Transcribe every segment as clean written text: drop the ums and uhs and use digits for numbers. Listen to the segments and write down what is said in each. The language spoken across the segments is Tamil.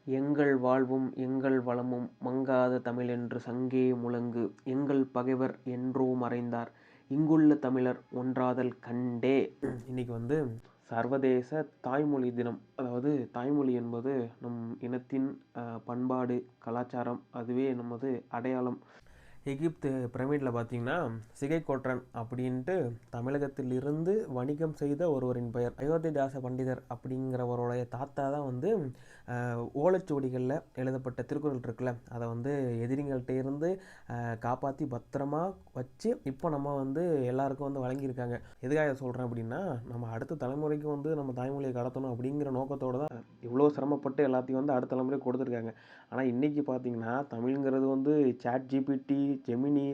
எங்கள் வாழ்வும் எங்கள் வளமும் மங்காத தமிழென்று சங்கே முழங்கு. எங்கள் பகைவர் என்றோ மறைந்தார் இங்குள்ள தமிழர் ஒன்றாதல் கண்டே. இன்னைக்கு வந்து சர்வதேச தாய்மொழி தினம். அதாவது தாய்மொழி என்பது நம் இனத்தின் பண்பாடு, கலாச்சாரம், அதுவே நமது அடையாளம். எகிப்து பிரமிடில் பார்த்தீங்கன்னா சிகைக்கோற்றன் அப்படின்ட்டு தமிழகத்திலிருந்து வணிகம் செய்த ஒருவரின் பெயர். அயோத்திதாச பண்டிதர் அப்படிங்கிறவருடைய தாத்தா தான் வந்து ஓலைச்சுவடிகளில் எழுதப்பட்ட திருக்குறள் இருக்குல்ல, அதை வந்து எதிரிங்கள்கிட்ட இருந்து காப்பாற்றி பத்திரமா வச்சு இப்போ நம்ம வந்து எல்லாருக்கும் வந்து வழங்கியிருக்காங்க. எதுக்காக சொல்கிறேன் அப்படின்னா, நம்ம அடுத்த தலைமுறைக்கு வந்து நம்ம தாய்மொழியை கடத்தணும் அப்படிங்கிற நோக்கத்தோடு தான் இவ்வளோ சிரமப்பட்டு எல்லாத்தையும் வந்து அடுத்த தலைமுறை கொடுத்துருக்காங்க. ஆனால் இன்றைக்கி பார்த்தீங்கன்னா தமிழ்ங்கிறது வந்து சாட் ஜிபிடி, ஜெமினி,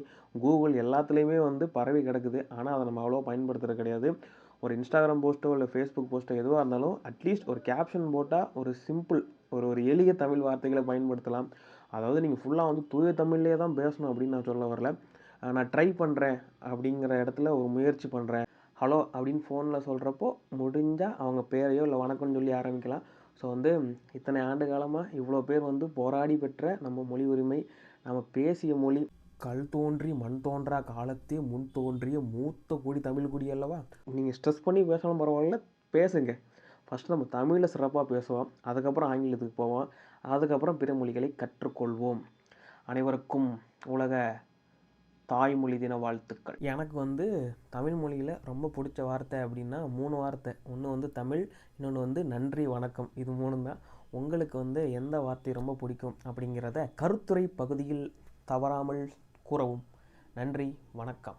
கூகுள் எல்லாத்துலேயுமே வந்து பரவி கிடக்குது. ஆனால் அதை நம்ம அவ்வளோ பயன்படுத்துகிறது கிடையாது. ஒரு இன்ஸ்டாகிராம் போஸ்ட்டோ இல்லை ஃபேஸ்புக் போஸ்ட்டோ எதுவாக இருந்தாலும் அட்லீஸ்ட் ஒரு கேப்ஷன் போட்டால் ஒரு சிம்பிள் ஒரு எளிய தமிழ் வார்த்தைகளை பயன்படுத்தலாம். அதாவது நீங்கள் ஃபுல்லாக வந்து தூய தமிழ்லேயே தான் பேசணும் அப்படின்னு நான் சொல்ல வரல. நான் ட்ரை பண்ணுறேன் அப்படிங்கிற இடத்துல ஒரு முயற்சி பண்ணுறேன். ஹலோ அப்படின்னு ஃபோனில் சொல்கிறப்போ முடிஞ்சால் அவங்க பேரையோ இல்லை வணக்கம்னு சொல்லி ஆரம்பிக்கலாம். ஸோ வந்து இத்தனை ஆண்டு காலமாக இவ்வளோ பேர் வந்து போராடி பெற்ற நம்ம மொழி உரிமை, நம்ம பேசிய மொழி, கல் தோன்றி மண் தோன்றா காலத்தே முன் தோன்றிய மூத்த குடி தமிழ் குடி அல்லவா. நீங்கள் ஸ்ட்ரெஸ் பண்ணி பேசணும் பரவாயில்ல, பேசுங்க. ஃபஸ்ட்டு நம்ம தமிழில் சிறப்பாக பேசுவோம், அதுக்கப்புறம் ஆங்கிலத்துக்கு போவோம், அதுக்கப்புறம் பிற மொழிகளை கற்றுக்கொள்வோம். அனைவருக்கும் உலக தாய்மொழி தின வாழ்த்துக்கள். எனக்கு வந்து தமிழ் மொழியில் ரொம்ப பிடிச்ச வார்த்தை அப்படின்னா 3 வார்த்தை. ஒன்று வந்து தமிழ், இன்னொன்று வந்து நன்றி, வணக்கம். இது 3 தான். உங்களுக்கு வந்து எந்த வார்த்தை ரொம்ப பிடிக்கும் அப்படிங்கிறத கருத்துரை பகுதியில் தவறாமல் கூறவும். நன்றி, வணக்கம்.